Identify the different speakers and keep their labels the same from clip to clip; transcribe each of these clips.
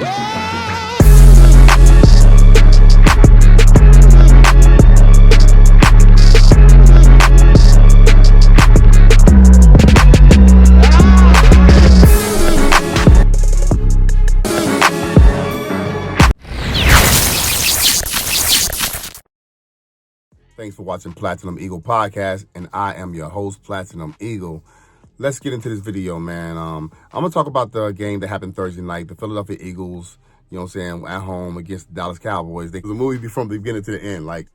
Speaker 1: Thanks for watching Platinum Eagle Podcast, and I am your host, Platinum Eagle. Let's get into this video, man. I'm going to talk about the game that happened Thursday night, the Philadelphia Eagles, you know what I'm saying, at home against the Dallas Cowboys. It was a movie from the beginning to the end. Like,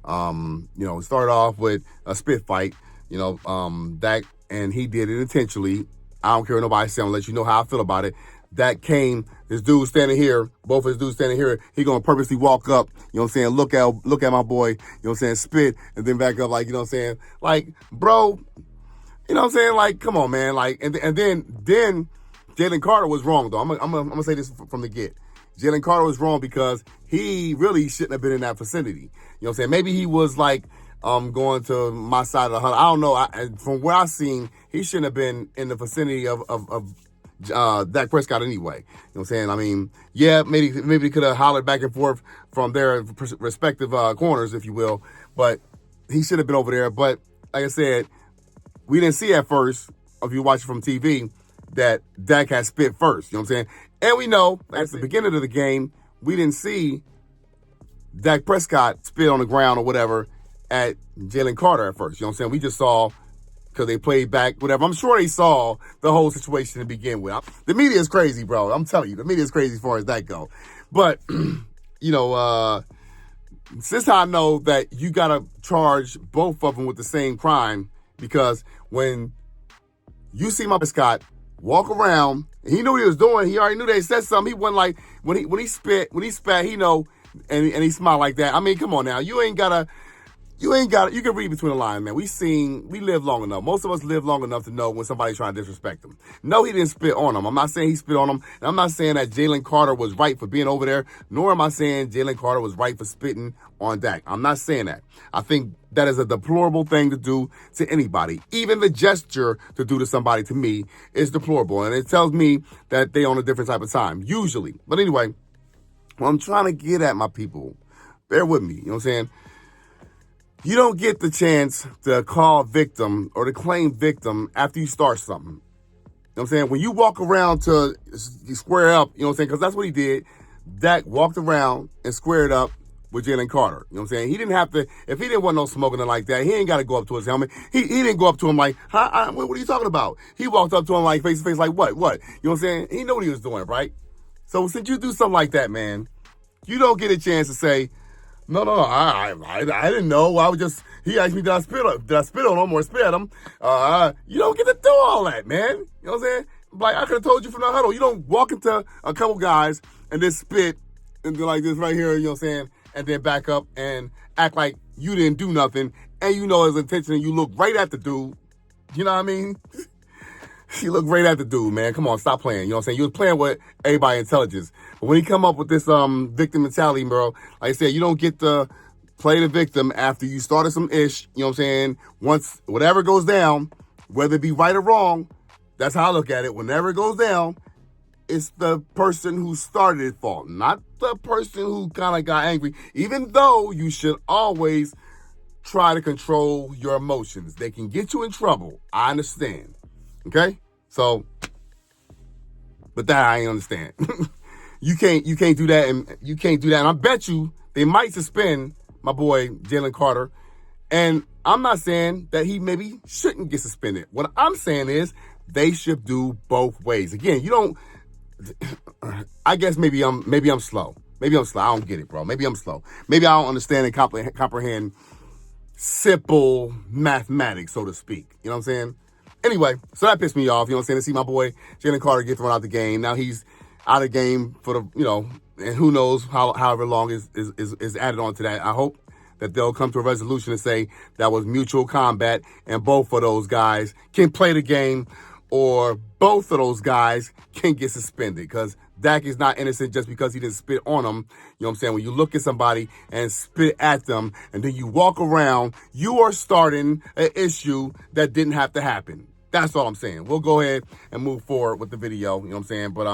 Speaker 1: it started off with a spit fight, Dak, and he did it intentionally. I don't care what nobody say, I'm going to let you know how I feel about it. That came, this dude standing here, both of his dudes standing here, he gonna purposely walk up, look at my boy, spit, and then back up, like, like, bro, like, come on, man, like, and then Jalen Carter was wrong, though. I'm gonna say this from the get. Jalen Carter was wrong because he really shouldn't have been in that vicinity. Maybe he was like, going to my side of the huddle. I don't know. From what I've seen, he shouldn't have been in the vicinity of Dak Prescott anyway. You know what I'm saying? I mean, yeah, maybe they could have hollered back and forth from their respective corners, if you will, but he should have been over there. But like I said, we didn't see at first, if you watch it from TV, that Dak had spit first. You know what I'm saying? And we know at the beginning of the game, we didn't see Dak Prescott spit on the ground or whatever at Jalen Carter at first. You know what I'm saying? We just saw, because they played back, whatever. I'm sure they saw the whole situation to begin with. The media is crazy, bro. I'm telling you, the media is crazy as far as that go. But, since I know that you got to charge both of them with the same crime, because when you see my Scott walk around, and he knew what he was doing, he already knew they said something. He wasn't like, when he spat, he know, and he smiled like that. I mean, come on now. You can read between the lines, man. We live long enough. Most of us live long enough to know when somebody's trying to disrespect them. No, he didn't spit on him. I'm not saying he spit on him. And I'm not saying that Jalen Carter was right for being over there, nor am I saying Jalen Carter was right for spitting on Dak. I'm not saying that. I think that is a deplorable thing to do to anybody. Even the gesture to do to somebody, to me, is deplorable. And it tells me that they on a different type of time, usually. But anyway, what I'm trying to get at, my people, bear with me, you know what I'm saying? You don't get the chance to call victim or to claim victim after you start something. You know what I'm saying? When you walk around to square up, you know what I'm saying? Because that's what he did. Dak walked around and squared up with Jalen Carter. You know what I'm saying? He didn't have to, if he didn't want no smoking like that, he ain't got to go up to his helmet. He didn't go up to him like, what are you talking about? He walked up to him like face to face like, what? You know what I'm saying? He knew what he was doing, right? So since you do something like that, man, you don't get a chance to say, No, I didn't know. He asked me, did I spit on him or spit at him? You don't get to do all that, man. You know what I'm saying? Like, I could have told you from the huddle. You don't walk into a couple guys and then spit and do like this right here, you know what I'm saying? And then back up and act like you didn't do nothing. And you know his intention and you look right at the dude. You know what I mean? You look right at the dude, man. Come on, stop playing. You know what I'm saying? You was playing with everybody's intelligence. But when he come up with this victim mentality, bro, like I said, you don't get to play the victim after you started some ish. You know what I'm saying? Once whatever goes down, whether it be right or wrong, that's how I look at it. Whenever it goes down, it's the person who started it fault, not the person who kind of got angry. Even though you should always try to control your emotions. They can get you in trouble. I understand. Okay? So, but that I ain't understand. You can't do that, and you can't do that. And I bet you they might suspend my boy Jalen Carter. And I'm not saying that he maybe shouldn't get suspended. What I'm saying is they should do both ways. Again, you don't. I guess maybe I'm slow. Maybe I'm slow. I don't get it, bro. Maybe I'm slow. Maybe I don't understand and comprehend simple mathematics, so to speak. You know what I'm saying? Anyway, so that pissed me off, you know what I'm saying, to see my boy Jalen Carter get thrown out the game. Now he's out of the game for the, and who knows however long is added on to that. I hope that they'll come to a resolution and say that was mutual combat and both of those guys can play the game, or both of those guys can get suspended, because Dak is not innocent just because he didn't spit on him. You know what I'm saying? When you look at somebody and spit at them and then you walk around, you are starting an issue that didn't have to happen. That's all I'm saying. We'll go ahead and move forward with the video. You know what I'm saying? But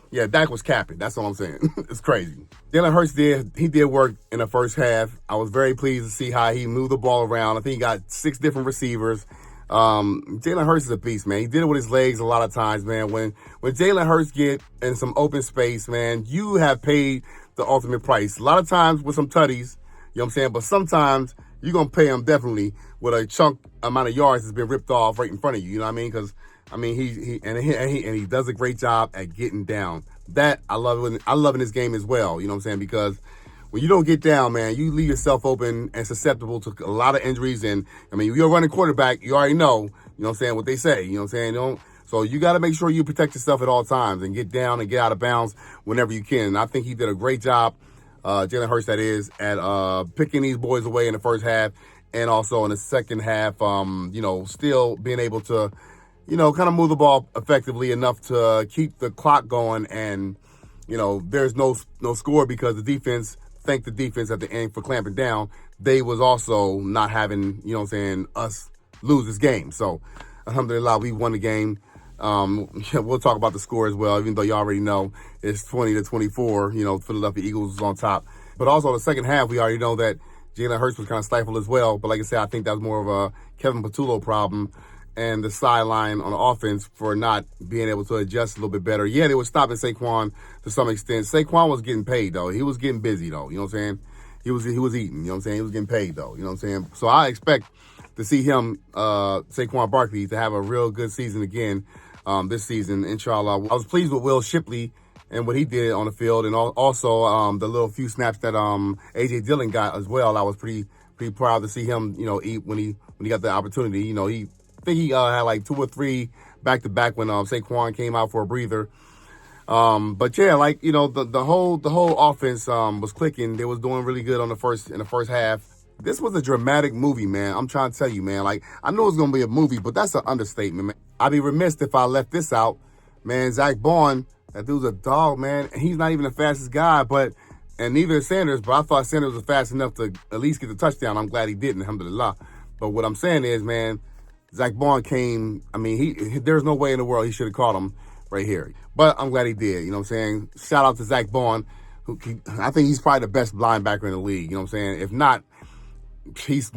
Speaker 1: Yeah, Dak was capping. That's all I'm saying. It's crazy. Jalen Hurts did work in the first half. I was very pleased to see how he moved the ball around. I think he got 6 different receivers. Jalen Hurts is a beast, man. He did it with his legs a lot of times, man. When Jalen Hurts get in some open space, man, you have paid the ultimate price. A lot of times with some tutties, you know what I'm saying? But sometimes you're going to pay him definitely with a chunk amount of yards that's been ripped off right in front of you. You know what I mean? Because he does a great job at getting down. That I love in this game as well. You know what I'm saying? Because when you don't get down, man, you leave yourself open and susceptible to a lot of injuries. And I mean, you're a running quarterback. You already know. You know what I'm saying? What they say. You know what I'm saying? So you got to make sure you protect yourself at all times and get down and get out of bounds whenever you can. And I think he did a great job, Jalen Hurts, that is, at picking these boys away in the first half and also in the second half. Still being able to, kind of move the ball effectively enough to keep the clock going. And, there's no score because the defense, thank the defense at the end for clamping down. They was also not having, us lose this game. So, alhamdulillah, we won the game. We'll talk about the score as well, even though you already know it's 20-24. Philadelphia Eagles was on top. But also the second half, we already know that Jalen Hurts was kind of stifled as well. But like I said, I think that was more of a Kevin Patullo problem and the sideline on the offense for not being able to adjust a little bit better. Yeah, they were stopping Saquon to some extent. Saquon was getting paid, though. He was getting busy, though. You know what I'm saying? He was eating. You know what I'm saying? He was getting paid, though. You know what I'm saying? So I expect to see him, Saquon Barkley, to have a real good season again this season, inshallah. I was pleased with Will Shipley and what he did on the field, and also the little few snaps that A.J. Dillon got as well. I was pretty proud to see him, eat when he got the opportunity. I think he had like 2 or 3 back-to-back when Saquon came out for a breather. But yeah, the whole offense was clicking. They was doing really good in the first half. This was a dramatic movie, man. I'm trying to tell you, man. I know it's gonna be a movie, but that's an understatement, man. I'd be remiss if I left this out, man. Zach Bond, that dude's a dog, man. He's not even the fastest guy, and neither is Sanders. But I thought Sanders was fast enough to at least get the touchdown. I'm glad he didn't, alhamdulillah. But what I'm saying is, man, Zach Bond came. I mean, there's no way in the world he should have caught him right here. But I'm glad he did. You know what I'm saying? Shout out to Zach Bond, I think he's probably the best linebacker in the league. You know what I'm saying? If not, he's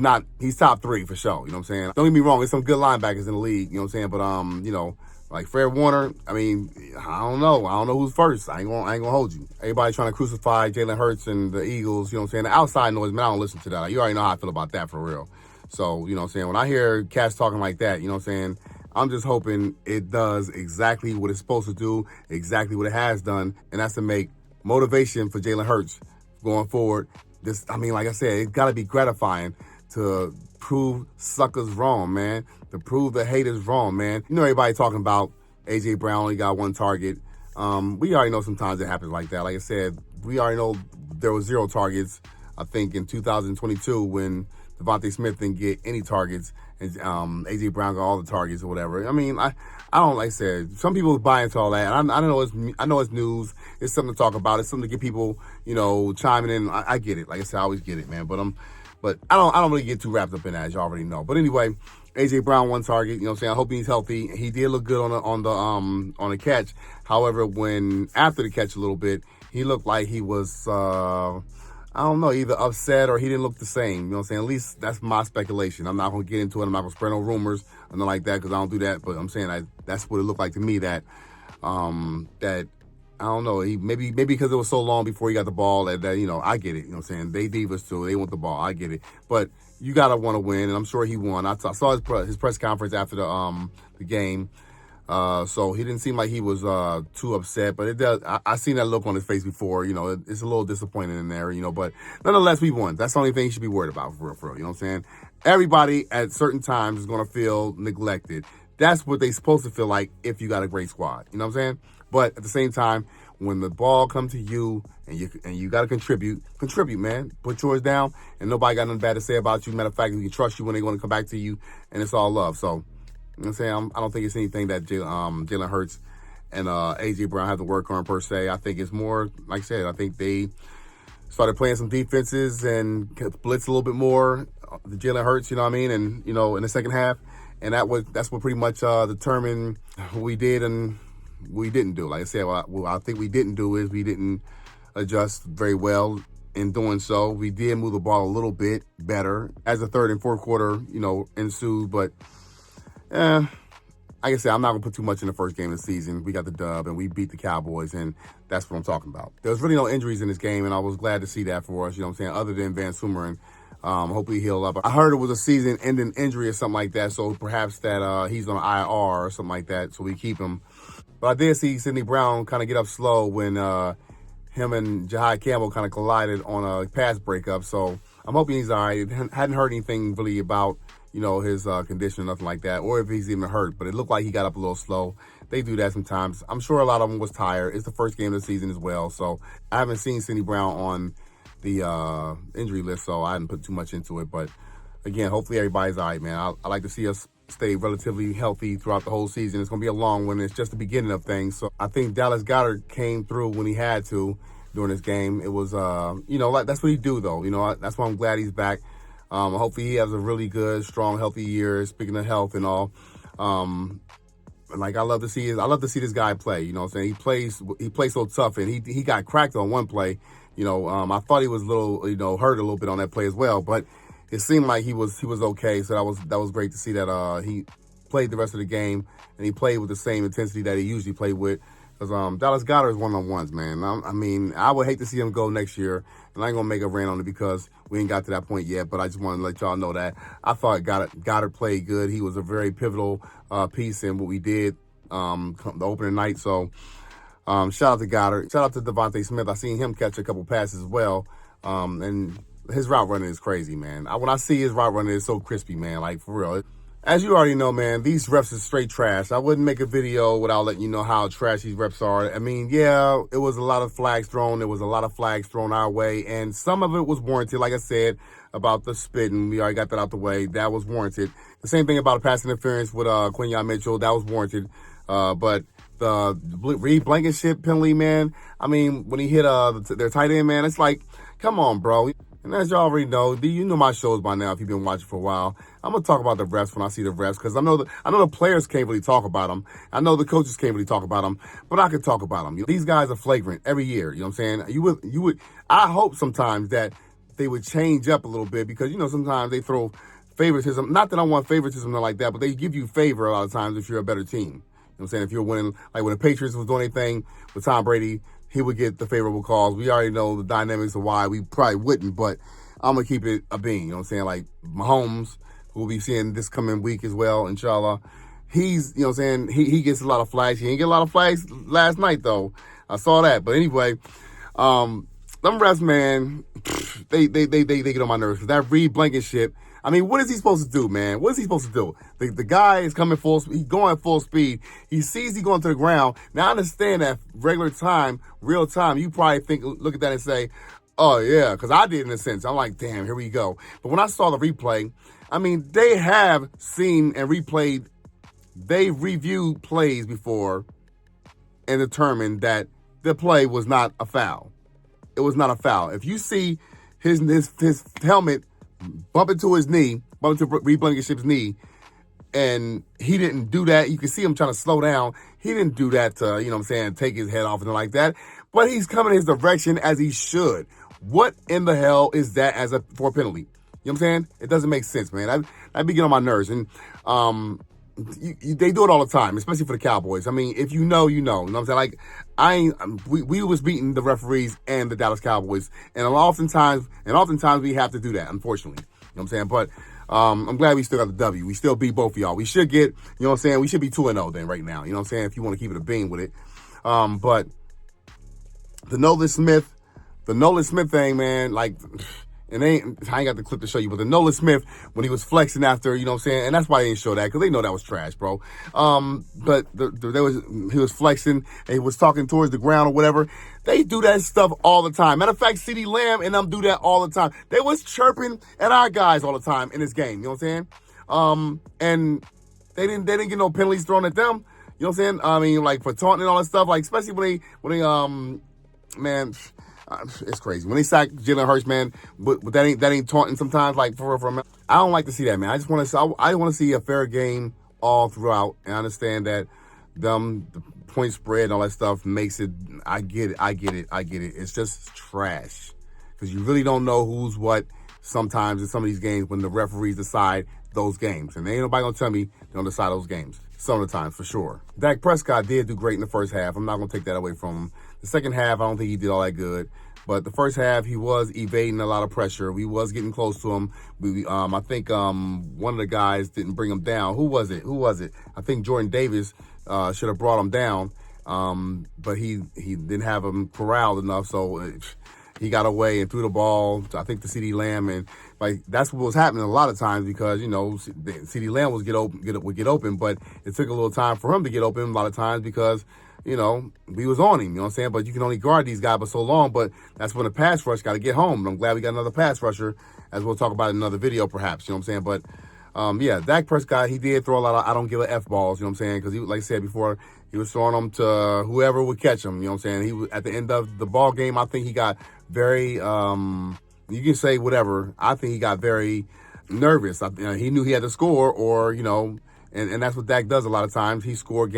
Speaker 1: top 3 for sure. You know what I'm saying? Don't get me wrong, there's some good linebackers in the league. You know what I'm saying? But like Fred Warner, I mean, I don't know who's first. I ain't gonna hold you. Everybody trying to crucify Jalen Hurts and the Eagles. You know what I'm saying? The outside noise, man, I don't listen to that. You already know how I feel about that for real. So, you know what I'm saying? When I hear cats talking like that, you know what I'm saying? I'm just hoping it does exactly what it's supposed to do, exactly what it has done, and that's to make motivation for Jalen Hurts going forward. Like I said, it's got to be gratifying to prove suckers wrong, man, to prove the haters wrong, man. Everybody talking about A.J. Brown only got 1 target. We already know sometimes it happens like that. Like I said, we already know there were 0 targets, I think, in 2022 when Devontae Smith didn't get any targets, and A.J. Brown got all the targets or whatever. I mean, I don't, like I said, some people buy into all that. I know it's news. It's something to talk about. It's something to get people, chiming in. I get it. Like I said, I always get it, man. But I don't really get too wrapped up in that, as you already know. But anyway, A.J. Brown 1 target. You know what I'm saying? I hope he's healthy. He did look good on the catch. However, after the catch a little bit, he looked like he was I don't know, either upset or he didn't look the same. You know what I'm saying? At least that's my speculation. I'm not going to get into it. I'm not going to spread no rumors or nothing like that because I don't do that. But I'm saying that's what it looked like to me that I don't know. Maybe because it was so long before he got the ball that I get it. You know what I'm saying? They divas too. They want the ball. I get it. But you got to want to win, and I'm sure he won. I saw his press conference after the game. So he didn't seem like he was too upset, but it does. I seen that look on his face before. It's a little disappointing in there. But nonetheless, we won. That's the only thing you should be worried about for real. You know what I'm saying? Everybody at certain times is gonna feel neglected. That's what they supposed to feel like if you got a great squad. You know what I'm saying? But at the same time, when the ball comes to you and you got to contribute, man. Put yours down, and nobody got nothing bad to say about you. Matter of fact, we can trust you when they're going to come back to you, and it's all love. So, you know what I'm saying? I don't think it's anything that Jalen Hurts and A.J. Brown have to work on per se. I think it's more, like I said, I think they started playing some defenses and blitz a little bit more. The Jalen Hurts, you know what I mean? And, in the second half. And that's what pretty much determined what we did in we didn't do. Like I said, what I think we didn't do is we didn't adjust very well in doing so. We did move the ball a little bit better as the third and fourth quarter, ensued. But, like I said, I'm not going to put too much in the first game of the season. We got the dub, and we beat the Cowboys, and that's what I'm talking about. There was really no injuries in this game, and I was glad to see that for us, other than Van Sumeren. Hopefully he'll up. I heard it was a season-ending injury or something like that, so perhaps that he's on IR or something like that, so we keep him. But I did see Sidney Brown kind of get up slow when him and Jahai Campbell kind of collided on a pass breakup. So I'm hoping he's all right. Hadn't heard anything really about, his condition or nothing like that, or if he's even hurt. But it looked like he got up a little slow. They do that sometimes. I'm sure a lot of them was tired. It's the first game of the season as well. So I haven't seen Sidney Brown on the injury list, so I didn't put too much into it. But again, hopefully everybody's all right, man. I like to see us stay relatively healthy throughout the whole season. It's going to be a long one. It's just the beginning of things. So I think Dallas Goedert came through when he had to during this game. It was, that's what he do, though. That's why I'm glad he's back. Hopefully he has a really good, strong, healthy year, speaking of health and all. I love to see this guy play. You know what I'm saying? He plays so tough, and he got cracked on one play. I thought he was a little, hurt a little bit on that play as well, but it seemed like he was okay. So that was great to see that he played the rest of the game, and he played with the same intensity that he usually played with. Because Dallas Goedert is one of the ones, man. I would hate to see him go next year, and I ain't gonna make a rant on it because we ain't got to that point yet. But I just want to let y'all know that I thought Goedert played good. He was a very pivotal piece in what we did the opening night. So shout out to Goedert. Shout out to Devontae Smith. I seen him catch a couple passes as well, and his route running is crazy, man. When I see his route running, it's so crispy, man. Like, for real. As you already know, man, these refs is straight trash. I wouldn't make a video without letting you know how trash these refs are. Yeah, it was a lot of flags thrown. There was a lot of flags thrown our way, and some of it was warranted. Like I said, about the spitting, we already got that out the way. That was warranted. The same thing about a pass interference with Quinyon Mitchell. That was warranted. But the Reed Blankenship penalty, man, when he hit their tight end, man, it's like, come on, bro. And as you already know, you know my shows by now if you've been watching for a while. I'm going to talk about the refs when I see the refs because I know the players can't really talk about them. I know the coaches can't really talk about them, but I can talk about them. These guys are flagrant every year. You know what I'm saying? You would. I hope sometimes that they would change up a little bit because, sometimes they throw favoritism. Not that I want favoritism or like that, but they give you favor a lot of times if you're a better team. You know what I'm saying? If you're winning, like when the Patriots was doing anything with Tom Brady, he would get the favorable calls. We already know the dynamics of why we probably wouldn't, but I'm going to keep it a bean. You know what I'm saying? Like Mahomes, who we'll be seeing this coming week as well, inshallah. He's, he gets a lot of flags. He didn't get a lot of flags last night, though. I saw that. But anyway, them refs, man, they get on my nerves. That Reed Blankenship, what is he supposed to do, man? What is he supposed to do? The guy is coming full speed. He's going full speed. He sees he going to the ground. Now, I understand that regular time, real time, you probably look at that and say, oh, yeah, because I did in a sense. I'm like, damn, here we go. But when I saw the replay, they have seen and replayed. They reviewed plays before and determined that the play was not a foul. It was not a foul. If you see his helmet bump into his knee, bump into Reed Blankenship's knee, and he didn't do that. You can see him trying to slow down. He didn't do that to, take his head off and like that. But he's coming his direction as he should. What in the hell is that for a penalty? You know what I'm saying? It doesn't make sense, man. I'd be getting on my nerves. And they do it all the time, especially for the Cowboys. If you know, you know. You know what I'm saying? We was beating the referees and the Dallas Cowboys. And oftentimes we have to do that, unfortunately. You know what I'm saying? But I'm glad we still got the W. We still beat both of y'all. We should get, you know what I'm saying? We should be 2-0 then right now. You know what I'm saying? If you want to keep it a bean with it. But the Nolan Smith thing, man, and I ain't got the clip to show you, but the Nolan Smith, when he was flexing after, you know what I'm saying? And that's why they didn't show that, because they know that was trash, bro. But he was flexing, and he was talking towards the ground or whatever. They do that stuff all the time. Matter of fact, CeeDee Lamb and them do that all the time. They was chirping at our guys all the time in this game, you know what I'm saying? And they didn't get no penalties thrown at them, you know what I'm saying? For taunting and all that stuff, especially when they man, it's crazy. When they sack Jalen Hurts, man, but that ain't taunting sometimes, for real. I don't like to see that, man. I want to see a fair game all throughout, and I understand that the point spread and all that stuff makes it, I get it. It's just trash. Because you really don't know who's what sometimes in some of these games when the referees decide those games. And ain't nobody going to tell me they don't decide those games. Some of the time, for sure. Dak Prescott did do great in the first half. I'm not going to take that away from him. The second half, I don't think he did all that good. But the first half, he was evading a lot of pressure. We was getting close to him. I think one of the guys didn't bring him down. Who was it? I think Jordan Davis should have brought him down. But he didn't have him corralled enough, so he got away and threw the ball, I think, to CeeDee Lamb. And that's what was happening a lot of times because, CeeDee Lamb would get open, but it took a little time for him to get open a lot of times because, we was on him, you know what I'm saying? But you can only guard these guys for so long, but that's when the pass rush got to get home. And I'm glad we got another pass rusher, as we'll talk about in another video perhaps, you know what I'm saying? But, Dak Prescott, he did throw a lot of I don't give a F balls, you know what I'm saying? Because, like I said before, he was throwing them to whoever would catch him, you know what I'm saying? He was, at the end of the ball game, I think he got very, you can say whatever, I think he got very nervous. He knew he had to score or, and that's what Dak does a lot of times. He score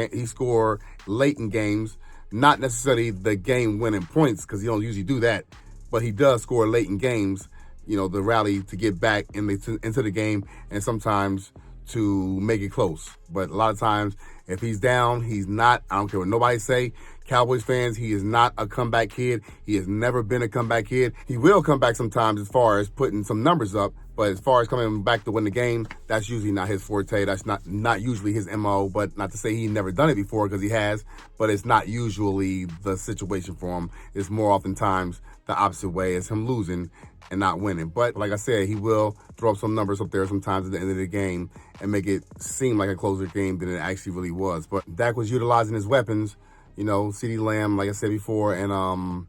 Speaker 1: late in games, not necessarily the game-winning points because he don't usually do that, but he does score late in games, the rally to get back into the game and sometimes to make it close. But a lot of times, if he's down, he's not. I don't care what nobody say. Cowboys fans, he is not a comeback kid. He has never been a comeback kid. He will come back sometimes as far as putting some numbers up, but as far as coming back to win the game, that's usually not his forte. That's not usually his MO, but not to say he never done it before because he has, but it's not usually the situation for him. It's more oftentimes the opposite way. It's him losing and not winning. But like I said, he will throw up some numbers up there sometimes at the end of the game and make it seem like a closer game than it actually really was. But Dak was utilizing his weapons, CeeDee Lamb, like I said before, and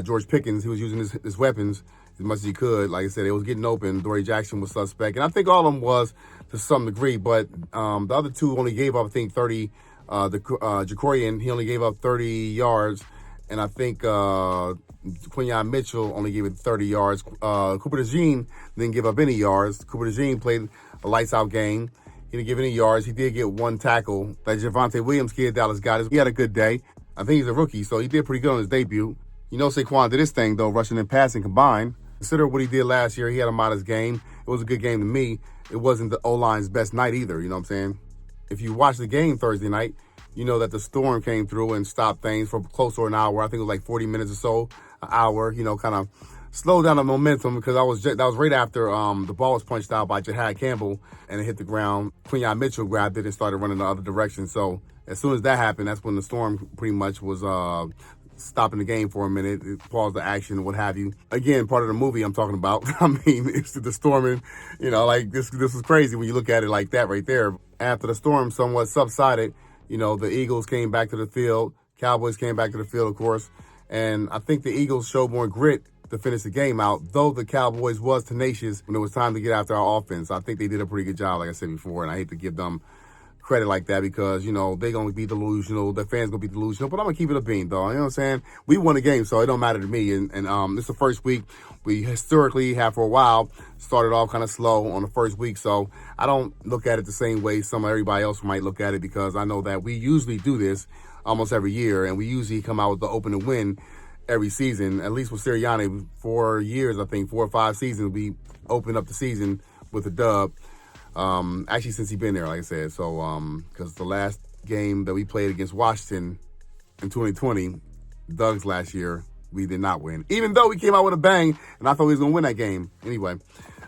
Speaker 1: George Pickens, he was using his weapons as much as he could. Like I said, it was getting open. Dory Jackson was suspect. And I think all of them was to some degree, but the other two only gave up, I think, 30. Jacorian, he only gave up 30 yards. And I think Quinyon Mitchell only gave it 30 yards. Cooper DeJean didn't give up any yards. Cooper DeJean played a lights-out game. He didn't give any yards. He did get one tackle. That Javonte Williams kid Dallas got, he had a good day. I think he's a rookie, so he did pretty good on his debut. Saquon did his thing, though, rushing and passing combined. Consider what he did last year. He had a modest game. It was a good game to me. It wasn't the O-line's best night either, you know what I'm saying? If you watch the game Thursday night, you know that the storm came through and stopped things for close to an hour. I think it was like 40 minutes or so, an hour, kind of slowed down the momentum because that was right after the ball was punched out by Jahad Campbell and it hit the ground. Quinyon Mitchell grabbed it and started running the other direction. So as soon as that happened, that's when the storm pretty much was stopping the game for a minute. It paused the action, what have you. Again, part of the movie I'm talking about. I mean, it's the storming, this was crazy when you look at it like that right there. After the storm somewhat subsided, the Eagles came back to the field. Cowboys came back to the field, of course. And I think the Eagles showed more grit to finish the game out, though the Cowboys was tenacious when it was time to get after our offense. I think they did a pretty good job, like I said before, and I hate to give them credit like that because, they're going to be delusional. The fans going to be delusional, but I'm going to keep it a bean, though. You know what I'm saying? We won the game, so it don't matter to me. And this is the first week. We historically have for a while started off kind of slow on the first week, so I don't look at it the same way everybody else might look at it because I know that we usually do this almost every year, and we usually come out with the opening win every season. At least with Sirianni, 4 years, I think, 4 or 5 seasons, we open up the season with a dub. Actually, since he's been there, like I said. So, because the last game that we played against Washington in 2020, Doug's last year, we did not win. Even though we came out with a bang, and I thought we was going to win that game. Anyway,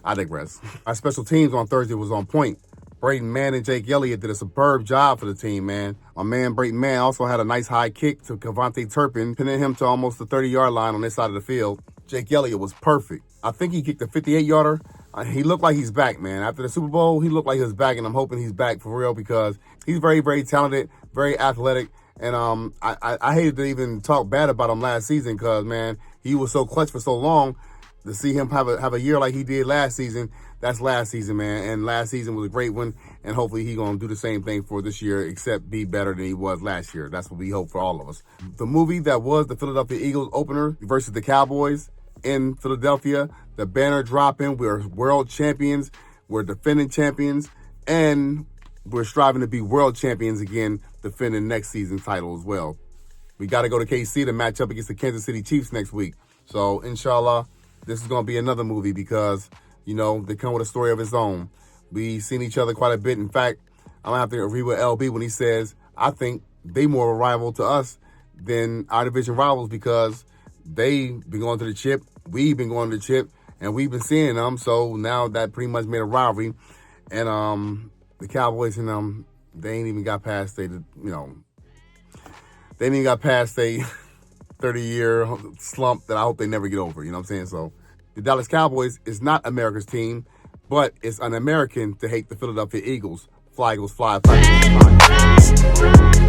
Speaker 1: I digress. Our special teams on Thursday was on point. Brayton Mann and Jake Elliott did a superb job for the team, man. My man Brayton Mann also had a nice high kick to Kevontae Turpin, pinning him to almost the 30-yard line on this side of the field. Jake Elliott was perfect. I think he kicked a 58-yarder. He looked like he's back, man. After the Super Bowl, he looked like he was back, and I'm hoping he's back for real because he's very, very talented, very athletic. And I hated to even talk bad about him last season because, man, he was so clutch for so long. To see him have a year like he did last season, that's last season, man. And last season was a great one, and hopefully he's going to do the same thing for this year, except be better than he was last year. That's what we hope for all of us. The movie that was the Philadelphia Eagles opener versus the Cowboys in Philadelphia, the banner dropping, we're world champions, we're defending champions, and we're striving to be world champions again. defending next season's title as well. We got to go to KC to match up against the Kansas City Chiefs next week. So, inshallah, this is going to be another movie because, they come with a story of its own. We've seen each other quite a bit. In fact, I'm going to have to agree with LB when he says, I think they more of a rival to us than our division rivals because they've been going to the chip, we've been going to the chip, and we've been seeing them. So now that pretty much made a rivalry. And the Cowboys and they ain't even got past they ain't even got past a 30-year slump that I hope they never get over. You know what I'm saying? So the Dallas Cowboys is not America's team, but it's un-American to hate the Philadelphia Eagles. Fly, Eagles, fly, fly, Eagles, fly.